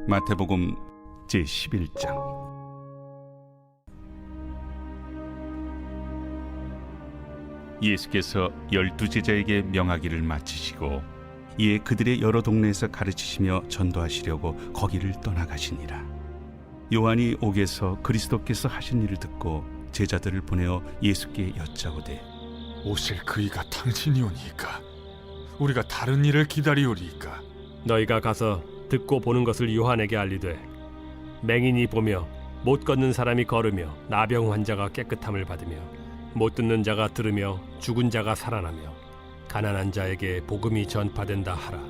마태복음 제11장. 예수께서 12제자에게 명하기를 마치시고 이에 그들의 여러 동네에서 가르치시며 전도하시려고 거기를 떠나가시니라. 요한이 옥에서 그리스도께서 하신 일을 듣고 제자들을 보내어 예수께 여짜오되 오실 그이가 당신이오니이까 우리가 다른 일을 기다리오리이까. 너희가 가서 듣고 보는 것을 요한에게 알리되 맹인이 보며 못 걷는 사람이 걸으며 나병 환자가 깨끗함을 받으며 못 듣는 자가 들으며 죽은 자가 살아나며 가난한 자에게 복음이 전파된다 하라.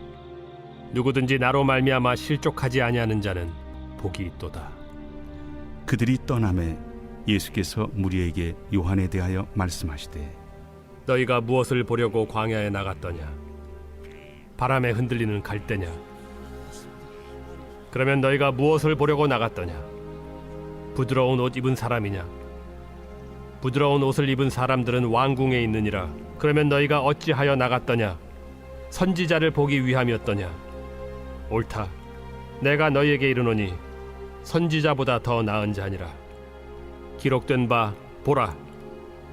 누구든지 나로 말미암아 실족하지 아니하는 자는 복이 있도다. 그들이 떠나매 예수께서 무리에게 요한에 대하여 말씀하시되 너희가 무엇을 보려고 광야에 나갔더냐? 바람에 흔들리는 갈대냐? 그러면 너희가 무엇을 보려고 나갔더냐? 부드러운 옷 입은 사람이냐? 부드러운 옷을 입은 사람들은 왕궁에 있느니라. 그러면 너희가 어찌하여 나갔더냐? 선지자를 보기 위함이었더냐? 옳다. 내가 너희에게 이르노니 선지자보다 더 나은 자니라. 기록된 바 보라,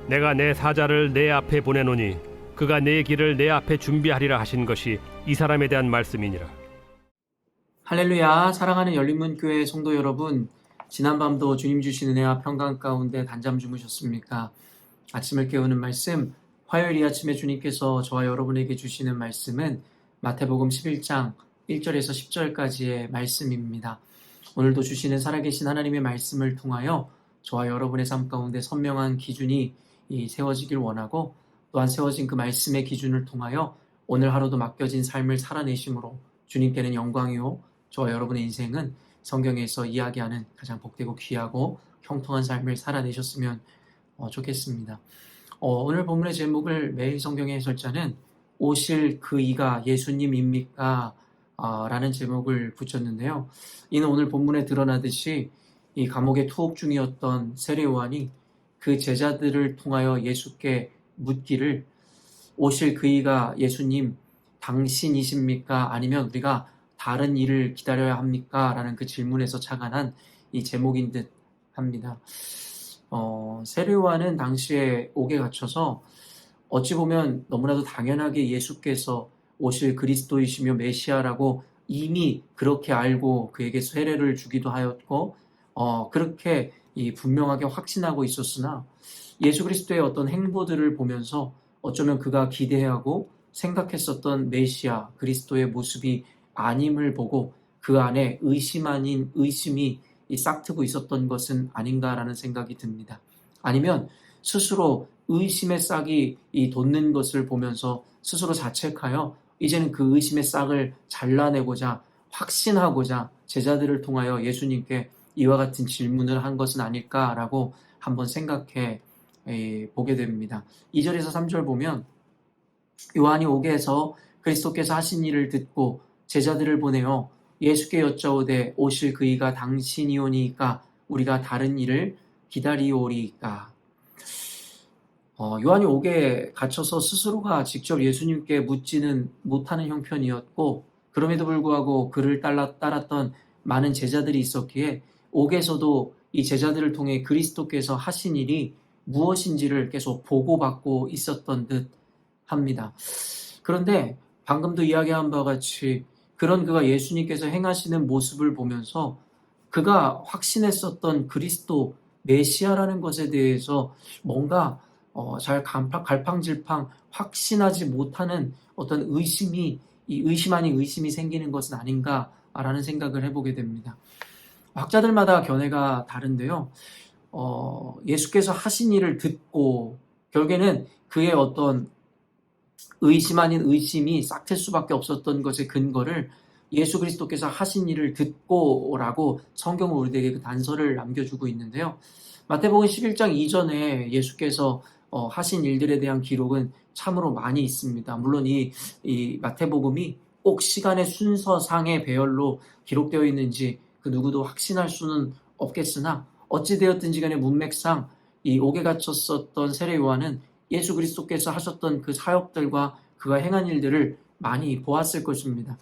내가 내 사자를 내 앞에 보내노니 그가 내 길을 내 앞에 준비하리라 하신 것이 이 사람에 대한 말씀이니라. 할렐루야. 사랑하는 열린문교회 성도 여러분, 지난밤도 주님 주신 은혜와 평강 가운데 단잠 주무셨습니까? 아침을 깨우는 말씀, 화요일 이 아침에 주님께서 저와 여러분에게 주시는 말씀은 마태복음 11장 1절에서 10절까지의 말씀입니다. 오늘도 주시는 살아계신 하나님의 말씀을 통하여 저와 여러분의 삶 가운데 선명한 기준이 세워지길 원하고, 또한 세워진 그 말씀의 기준을 통하여 오늘 하루도 맡겨진 삶을 살아내심으로 주님께는 영광이요, 저와 여러분의 인생은 성경에서 이야기하는 가장 복되고 귀하고 형통한 삶을 살아내셨으면 좋겠습니다. 오늘 본문의 제목을 매일 성경의 해설자는 오실 그 이가 예수님입니까? 라는 제목을 붙였는데요. 이는 오늘 본문에 드러나듯이 이 감옥에 투옥 중이었던 세례 요한이 그 제자들을 통하여 예수께 묻기를 오실 그 이가 예수님 당신이십니까? 아니면 우리가 다른 일을 기다려야 합니까? 라는 그 질문에서 착안한 이 제목인 듯 합니다. 세례 요한은 당시에 옥에 갇혀서 어찌 보면 너무나도 당연하게 예수께서 오실 그리스도이시며 메시아라고 이미 그렇게 알고 그에게 세례를 주기도 하였고, 그렇게 분명하게 확신하고 있었으나 예수 그리스도의 어떤 행보들을 보면서 어쩌면 그가 기대하고 생각했었던 메시아 그리스도의 모습이 아님을 보고 그 안에 의심 아닌 의심이 싹트고 있었던 것은 아닌가라는 생각이 듭니다. 아니면 스스로 의심의 싹이 돋는 것을 보면서 스스로 자책하여 이제는 그 의심의 싹을 잘라내고자 확신하고자 제자들을 통하여 예수님께 이와 같은 질문을 한 것은 아닐까라고 한번 생각해 보게 됩니다. 2절에서 3절 보면 요한이 옥에서 그리스도께서 하신 일을 듣고 제자들을 보내어 예수께 여짜오되 오실 그이가 당신이오니이까 우리가 다른 일을 기다리오리이까. 요한이 옥에 갇혀서 스스로가 직접 예수님께 묻지는 못하는 형편이었고, 그럼에도 불구하고 그를 따랐던 많은 제자들이 있었기에 옥에서도 이 제자들을 통해 그리스도께서 하신 일이 무엇인지를 계속 보고받고 있었던 듯 합니다. 그런데 방금도 이야기한 바와 같이 그런 그가 예수님께서 행하시는 모습을 보면서 그가 확신했었던 그리스도 메시아라는 것에 대해서 뭔가 잘 갈팡질팡 확신하지 못하는 어떤 의심이, 이 의심 아닌 의심이 생기는 것은 아닌가라는 생각을 해보게 됩니다. 학자들마다 견해가 다른데요. 예수께서 하신 일을 듣고 결국에는 그의 어떤 의심 아닌 의심이 싹틀 수밖에 없었던 것의 근거를 예수 그리스도께서 하신 일을 듣고라고 성경은 우리에게 그 단서를 남겨주고 있는데요. 마태복음 11장 이전에 예수께서 하신 일들에 대한 기록은 참으로 많이 있습니다. 물론 이 마태복음이 꼭 시간의 순서상의 배열로 기록되어 있는지 그 누구도 확신할 수는 없겠으나 어찌되었든지 간에 문맥상 이 옥에 갇혔었던 세례 요한은 예수 그리스도께서 하셨던 그 사역들과 그가 행한 일들을 많이 보았을 것입니다.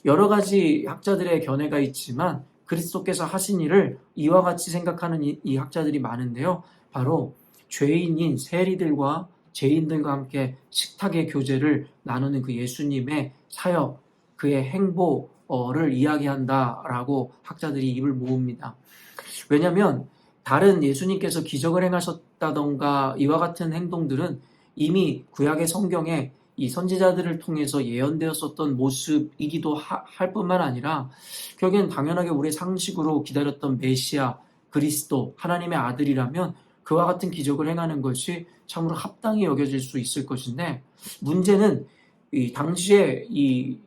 여러 가지 학자들의 견해가 있지만 그리스도께서 하신 일을 이와 같이 생각하는 이 학자들이 많은데요. 바로 죄인인 세리들과 죄인들과 함께 식탁의 교제를 나누는 그 예수님의 사역, 그의 행보를 이야기한다라고 학자들이 입을 모읍니다. 왜냐하면 다른 예수님께서 기적을 행하셨다던가 이와 같은 행동들은 이미 구약의 성경에 이 선지자들을 통해서 예언되었었던 모습이기도 할 뿐만 아니라 결국엔 당연하게 우리의 상식으로 기다렸던 메시아, 그리스도, 하나님의 아들이라면 그와 같은 기적을 행하는 것이 참으로 합당히 여겨질 수 있을 것인데, 문제는 이 당시에 이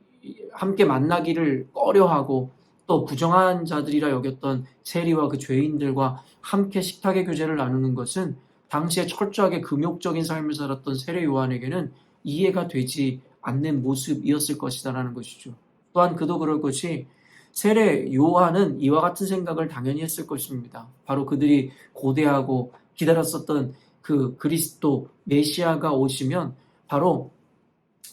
함께 만나기를 꺼려하고 또 부정한 자들이라 여겼던 세리와 그 죄인들과 함께 식탁의 교제를 나누는 것은 당시에 철저하게 금욕적인 삶을 살았던 세례 요한에게는 이해가 되지 않는 모습이었을 것이다라는 것이죠. 또한 그도 그럴 것이 세례 요한은 이와 같은 생각을 당연히 했을 것입니다. 바로 그들이 고대하고 기다렸었던 그 그리스도 메시아가 오시면 바로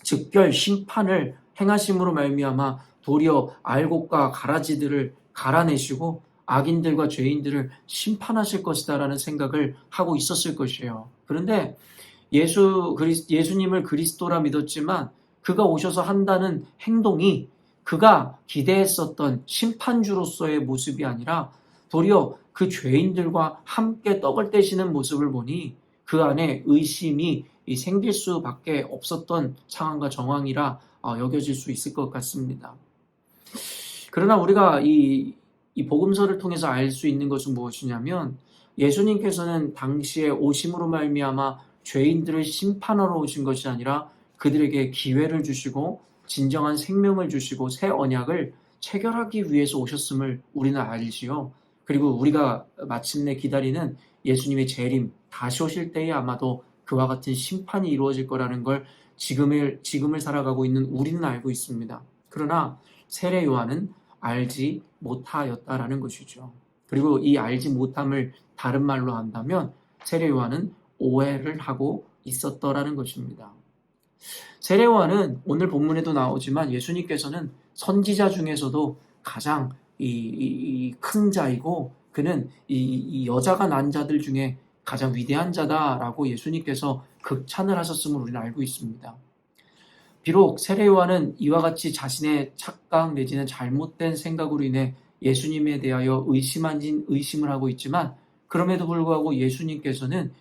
즉결 심판을 행하심으로 말미암아 도리어 알곡과 가라지들을 갈아내시고 악인들과 죄인들을 심판하실 것이다라는 생각을 하고 있었을 것이에요. 그런데 예수님을 그리스도라 믿었지만 그가 오셔서 한다는 행동이 그가 기대했었던 심판주로서의 모습이 아니라 도리어 그 죄인들과 함께 떡을 떼시는 모습을 보니 그 안에 의심이 생길 수밖에 없었던 상황과 정황이라 여겨질 수 있을 것 같습니다. 그러나 우리가 이 복음서를 통해서 알 수 있는 것은 무엇이냐면 예수님께서는 당시에 오심으로 말미암아 죄인들을 심판하러 오신 것이 아니라 그들에게 기회를 주시고 진정한 생명을 주시고 새 언약을 체결하기 위해서 오셨음을 우리는 알지요. 그리고 우리가 마침내 기다리는 예수님의 재림, 다시 오실 때에 아마도 그와 같은 심판이 이루어질 거라는 걸 지금을 살아가고 있는 우리는 알고 있습니다. 그러나 세례 요한은 알지 못하였다라는 것이죠. 그리고 이 알지 못함을 다른 말로 한다면 세례 요한은 오해를 하고 있었더라는 것입니다. 세례 요한은 오늘 본문에도 나오지만 예수님께서는 선지자 중에서도 가장 큰 자이고 그는 이 여자가 난 자들 중에 가장 위대한 자다라고 예수님께서 극찬을 하셨음을 우리는 알고 있습니다. 비록 세례 요한은 이와 같이 자신의 착각 내지는 잘못된 생각으로 인해 예수님에 대하여 의심을 하고 있지만 그럼에도 불구하고 예수님께서는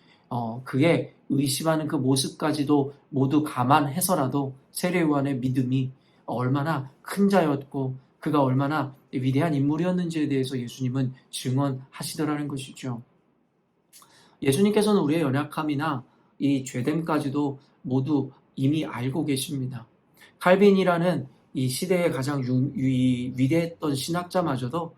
그의 의심하는 그 모습까지도 모두 감안해서라도 세례 요한의 믿음이 얼마나 큰 자였고 그가 얼마나 위대한 인물이었는지에 대해서 예수님은 증언하시더라는 것이죠. 예수님께서는 우리의 연약함이나 이 죄됨까지도 모두 이미 알고 계십니다. 칼빈이라는 이 시대의 가장 위대했던 신학자마저도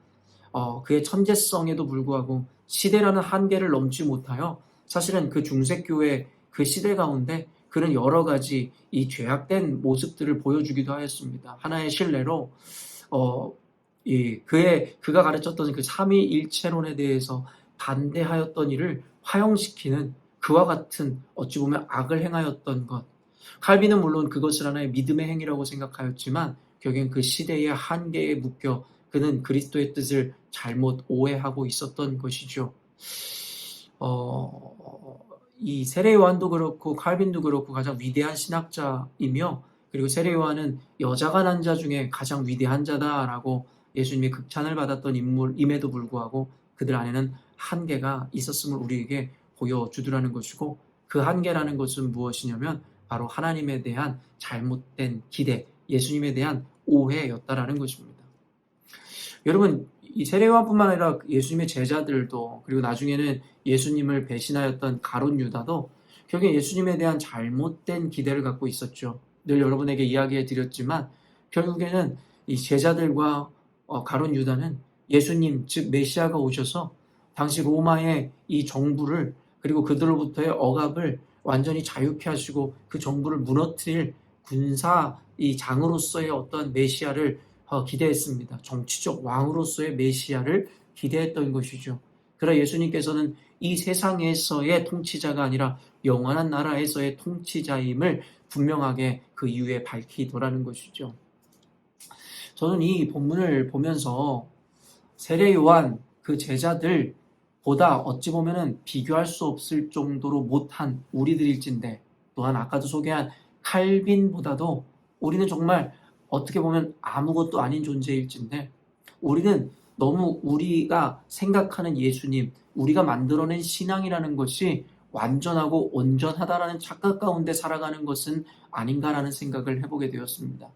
그의 천재성에도 불구하고 시대라는 한계를 넘지 못하여 사실은 그 중세교회 그 시대 가운데 그는 여러 가지 이 죄악된 모습들을 보여주기도 하였습니다. 하나의 실례로 그가 가르쳤던 그 삼위일체론에 대해서 반대하였던 일을 화형시키는 그와 같은 어찌 보면 악을 행하였던 것. 칼빈은 물론 그것을 하나의 믿음의 행위라고 생각하였지만 결국엔 그 시대의 한계에 묶여 그는 그리스도의 뜻을 잘못 오해하고 있었던 것이죠. 이 세례 요한도 그렇고 칼빈도 그렇고 가장 위대한 신학자이며 그리고 세례 요한은 여자가 난 자 중에 가장 위대한 자다라고 예수님의 극찬을 받았던 인물임에도 불구하고 그들 안에는 한계가 있었음을 우리에게 보여주더라는 것이고 그 한계라는 것은 무엇이냐면 바로 하나님에 대한 잘못된 기대, 예수님에 대한 오해였다라는 것입니다. 여러분, 이 세례 요한뿐만 아니라 예수님의 제자들도 그리고 나중에는 예수님을 배신하였던 가룟 유다도 결국에 예수님에 대한 잘못된 기대를 갖고 있었죠. 늘 여러분에게 이야기해 드렸지만 결국에는 이 제자들과 가룟 유다는 예수님 즉 메시아가 오셔서 당시 로마의 이 정부를 그리고 그들로부터의 억압을 완전히 자유케 하시고 그 정부를 무너뜨릴 군사 이 장으로서의 어떤 메시아를 기대했습니다. 정치적 왕으로서의 메시아를 기대했던 것이죠. 그러나 예수님께서는 이 세상에서의 통치자가 아니라 영원한 나라에서의 통치자임을 분명하게 그 이후에 밝히더라는 것이죠. 저는 이 본문을 보면서 세례 요한 그 제자들보다 어찌 보면은 비교할 수 없을 정도로 못한 우리들일진데, 또한 아까도 소개한 칼빈보다도 우리는 정말 어떻게 보면 아무것도 아닌 존재일진데, 우리는 너무 우리가 생각하는 예수님, 우리가 만들어낸 신앙이라는 것이 완전하고 온전하다라는 착각 가운데 살아가는 것은 아닌가라는 생각을 해보게 되었습니다.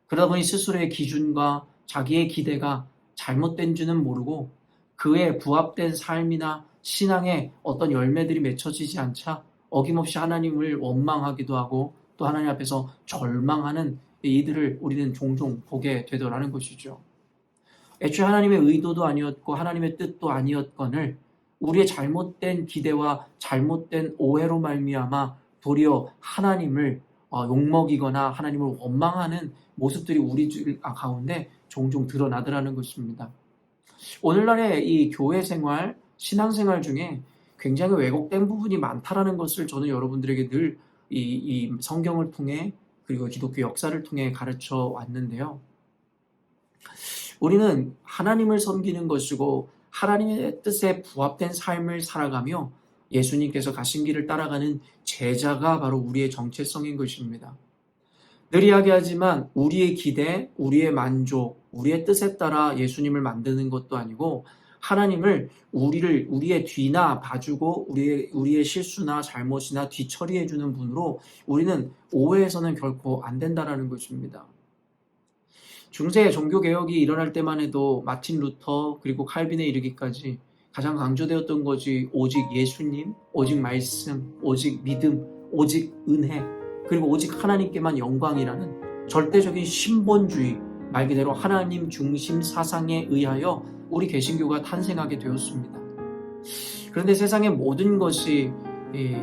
그러다 보니 스스로의 기준과 자기의 기대가 잘못된 줄은 모르고 그에 부합된 삶이나 신앙의 어떤 열매들이 맺혀지지 않자 어김없이 하나님을 원망하기도 하고 또 하나님 앞에서 절망하는 이들을 우리는 종종 보게 되더라는 것이죠. 애초에 하나님의 의도도 아니었고 하나님의 뜻도 아니었거늘 우리의 잘못된 기대와 잘못된 오해로 말미암아 도리어 하나님을 욕먹이거나 하나님을 원망하는 모습들이 우리 가운데 종종 드러나더라는 것입니다. 오늘날의 이 교회 생활, 신앙생활 중에 굉장히 왜곡된 부분이 많다라는 것을 저는 여러분들에게 늘 이 성경을 통해 그리고 기독교 역사를 통해 가르쳐 왔는데요. 우리는 하나님을 섬기는 것이고 하나님의 뜻에 부합된 삶을 살아가며 예수님께서 가신 길을 따라가는 제자가 바로 우리의 정체성인 것입니다. 늘 이야기하지만 우리의 기대, 우리의 만족, 우리의 뜻에 따라 예수님을 만드는 것도 아니고 하나님을 우리의 뒤나 봐주고 우리의 실수나 잘못이나 뒤처리해주는 분으로 우리는 오해해서는 결코 안 된다라는 것입니다. 중세 종교개혁이 일어날 때만 해도 마틴 루터 그리고 칼빈에 이르기까지 가장 강조되었던 것이 오직 예수님, 오직 말씀, 오직 믿음, 오직 은혜, 그리고 오직 하나님께만 영광이라는 절대적인 신본주의, 말 그대로 하나님 중심 사상에 의하여 우리 개신교가 탄생하게 되었습니다. 그런데 세상의 모든 것이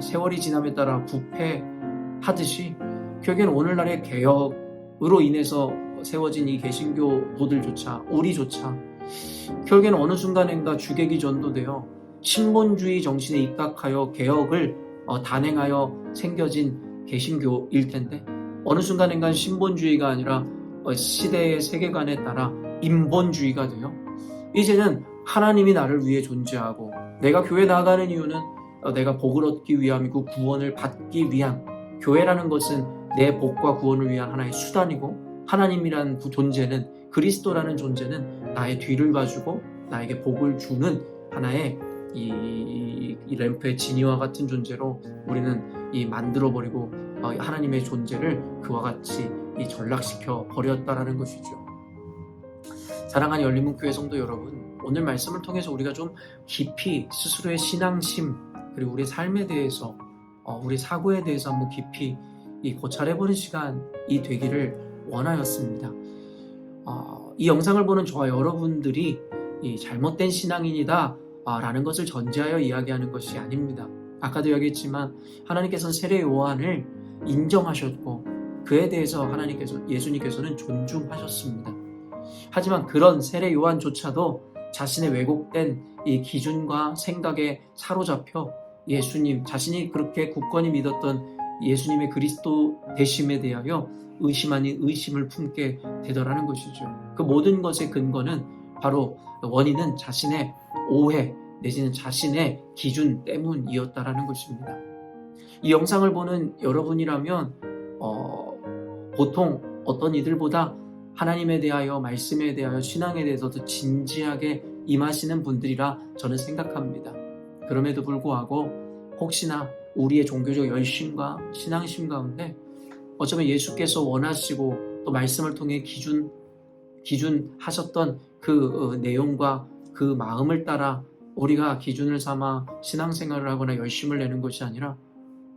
세월이 지남에 따라 부패하듯이 결국엔 오늘날의 개혁으로 인해서 세워진 이 개신교도들조차, 우리조차 결국엔 어느 순간인가 주객이 전도되어 신본주의 정신에 입각하여 개혁을 단행하여 생겨진 개신교일 텐데, 어느 순간인가 신본주의가 아니라 시대의 세계관에 따라 인본주의가 되어 이제는 하나님이 나를 위해 존재하고 내가 교회 나가는 이유는 내가 복을 얻기 위함이고 구원을 받기 위한, 교회라는 것은 내 복과 구원을 위한 하나의 수단이고 하나님이라는 존재는, 그리스도라는 존재는 나의 뒤를 봐주고 나에게 복을 주는 하나의 이 램프의 진이와 같은 존재로 우리는 만들어버리고 하나님의 존재를 그와 같이 전락시켜 버렸다라는 것이죠. 사랑하는 열린문교회 성도 여러분, 오늘 말씀을 통해서 우리가 좀 깊이 스스로의 신앙심 그리고 우리의 삶에 대해서 우리 사고에 대해서 한번 깊이 고찰해보는 시간이 되기를 원하였습니다. 이 영상을 보는 저와 여러분들이 잘못된 신앙인이다 라는 것을 전제하여 이야기하는 것이 아닙니다. 아까도 이야기했지만 하나님께서는 세례 요한을 인정하셨고 그에 대해서 예수님께서는 존중하셨습니다. 하지만 그런 세례 요한조차도 자신의 왜곡된 이 기준과 생각에 사로잡혀 예수님, 자신이 그렇게 굳건히 믿었던 예수님의 그리스도 되심에 대하여 의심 아닌 의심을 품게 되더라는 것이죠. 그 모든 것의 근거는 바로 원인은 자신의 오해 내지는 자신의 기준 때문이었다라는 것입니다. 이 영상을 보는 여러분이라면 보통 어떤 이들보다 하나님에 대하여, 말씀에 대하여, 신앙에 대해서 더 진지하게 임하시는 분들이라 저는 생각합니다. 그럼에도 불구하고 혹시나 우리의 종교적 열심과 신앙심 가운데 어쩌면 예수께서 원하시고 또 말씀을 통해 기준하셨던 그 내용과 그 마음을 따라 우리가 기준을 삼아 신앙생활을 하거나 열심을 내는 것이 아니라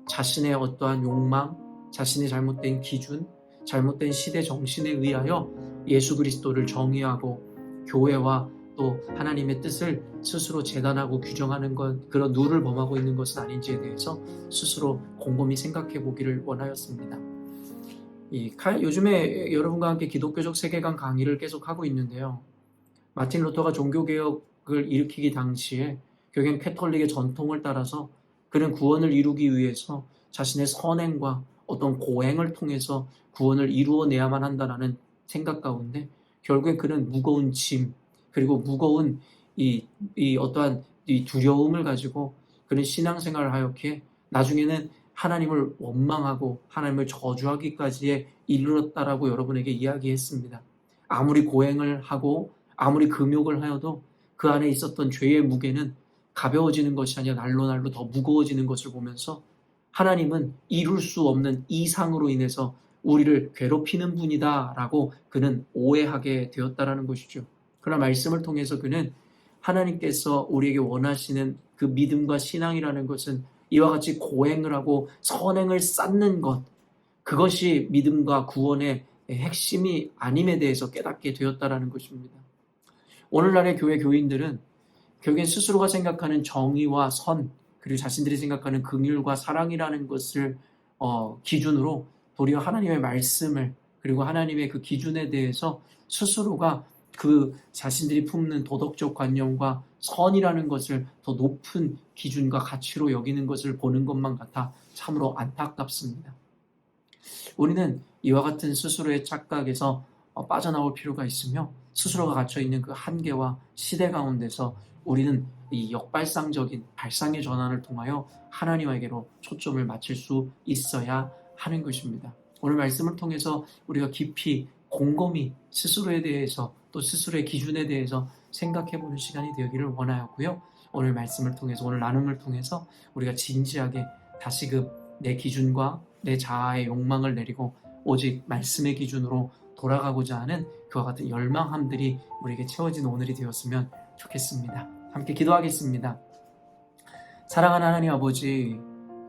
자신의 어떠한 욕망, 자신의 잘못된 기준, 잘못된 시대 정신에 의하여 예수 그리스도를 정의하고 교회와 또 하나님의 뜻을 스스로 재단하고 규정하는 것, 그런 룰을 범하고 있는 것은 아닌지에 대해서 스스로 곰곰이 생각해 보기를 원하였습니다. 요즘에 여러분과 함께 기독교적 세계관 강의를 계속하고 있는데요. 마틴 루터가 종교개혁을 일으키기 당시에 결국엔 캐톨릭의 전통을 따라서 그는 구원을 이루기 위해서 자신의 선행과 어떤 고행을 통해서 구원을 이루어내야만 한다라는 생각 가운데 결국에 그는 무거운 짐 그리고 무거운 이 어떠한 이 두려움을 가지고 그는 신앙생활을 하였기에 나중에는 하나님을 원망하고 하나님을 저주하기까지에 이르렀다라고 여러분에게 이야기했습니다. 아무리 고행을 하고 아무리 금욕을 하여도 그 안에 있었던 죄의 무게는 가벼워지는 것이 아니라 날로 더 무거워지는 것을 보면서 하나님은 이룰 수 없는 이상으로 인해서 우리를 괴롭히는 분이다라고 그는 오해하게 되었다라는 것이죠. 그러나 말씀을 통해서 그는 하나님께서 우리에게 원하시는 그 믿음과 신앙이라는 것은 이와 같이 고행을 하고 선행을 쌓는 것, 그것이 믿음과 구원의 핵심이 아님에 대해서 깨닫게 되었다라는 것입니다. 오늘날의 교회 교인들은 결국엔 스스로가 생각하는 정의와 선, 그리고 자신들이 생각하는 긍휼과 사랑이라는 것을 기준으로 도리어 하나님의 말씀을 그리고 하나님의 그 기준에 대해서 스스로가 그 자신들이 품는 도덕적 관념과 선이라는 것을 더 높은 기준과 가치로 여기는 것을 보는 것만 같아 참으로 안타깝습니다. 우리는 이와 같은 스스로의 착각에서 빠져나올 필요가 있으며 스스로가 갇혀있는 그 한계와 시대 가운데서 우리는 이 역발상적인 발상의 전환을 통하여 하나님에게로 초점을 맞출 수 있어야 하는 것입니다. 오늘 말씀을 통해서 우리가 깊이 곰곰이 스스로에 대해서 또 스스로의 기준에 대해서 생각해보는 시간이 되기를 원하였고요. 오늘 말씀을 통해서 오늘 나눔을 통해서 우리가 진지하게 다시금 내 기준과 내 자아의 욕망을 내리고 오직 말씀의 기준으로 돌아가고자 하는 그와 같은 열망함들이 우리에게 채워진 오늘이 되었으면 좋겠습니다. 함께 기도하겠습니다. 사랑하는 하나님 아버지,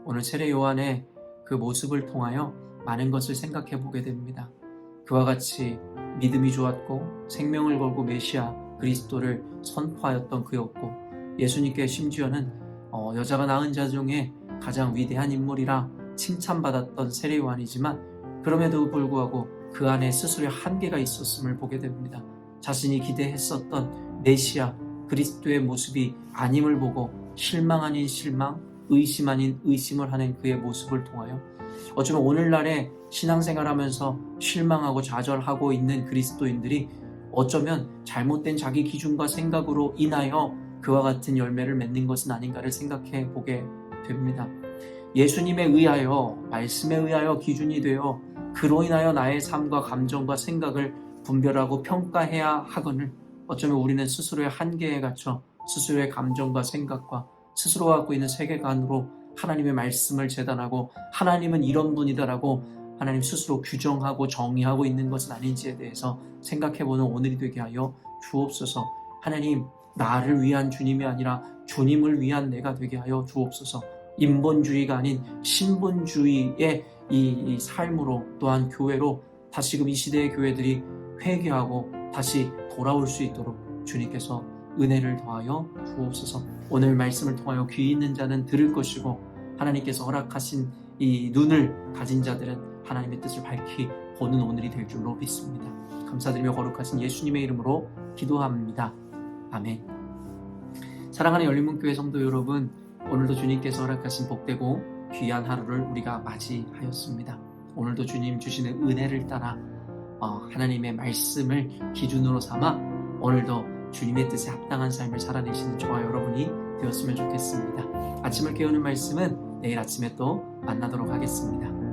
오늘 세례 요한의 그 모습을 통하여 많은 것을 생각해 보게 됩니다. 그와 같이 믿음이 좋았고 생명을 걸고 메시아 그리스도를 선포하였던 그였고 예수님께 심지어는 여자가 낳은 자 중에 가장 위대한 인물이라 칭찬받았던 세례 요한이지만 그럼에도 불구하고 그 안에 스스로의 한계가 있었음을 보게 됩니다. 자신이 기대했었던 메시아 그리스도의 모습이 아님을 보고 실망 아닌 실망, 의심 아닌 의심을 하는 그의 모습을 통하여 어쩌면 오늘날의 신앙생활하면서 실망하고 좌절하고 있는 그리스도인들이 어쩌면 잘못된 자기 기준과 생각으로 인하여 그와 같은 열매를 맺는 것은 아닌가를 생각해 보게 됩니다. 예수님에 의하여, 말씀에 의하여 기준이 되어 그로 인하여 나의 삶과 감정과 생각을 분별하고 평가해야 하거늘 어쩌면 우리는 스스로의 한계에 갇혀 스스로의 감정과 생각과 스스로 갖고 있는 세계관으로 하나님의 말씀을 재단하고 하나님은 이런 분이다라고 하나님 스스로 규정하고 정의하고 있는 것은 아닌지에 대해서 생각해보는 오늘이 되게 하여 주옵소서. 하나님, 나를 위한 주님이 아니라 주님을 위한 내가 되게 하여 주옵소서. 인본주의가 아닌 신본주의의 이 삶으로 또한 교회로 다시금 이 시대의 교회들이 회개하고 다시 돌아올 수 있도록 주님께서 은혜를 더하여 주옵소서. 오늘 말씀을 통하여 귀 있는 자는 들을 것이고 하나님께서 허락하신 이 눈을 가진 자들은 하나님의 뜻을 밝히 보는 오늘이 될 줄로 믿습니다. 감사드리며 거룩하신 예수님의 이름으로 기도합니다. 아멘. 사랑하는 열린문교회 성도 여러분, 오늘도 주님께서 허락하신 복되고 귀한 하루를 우리가 맞이하였습니다. 오늘도 주님 주시는 은혜를 따라 하나님의 말씀을 기준으로 삼아 오늘도 주님의 뜻에 합당한 삶을 살아내시는 저와 여러분이 되었으면 좋겠습니다. 아침을 깨우는 말씀은 내일 아침에 또 만나도록 하겠습니다.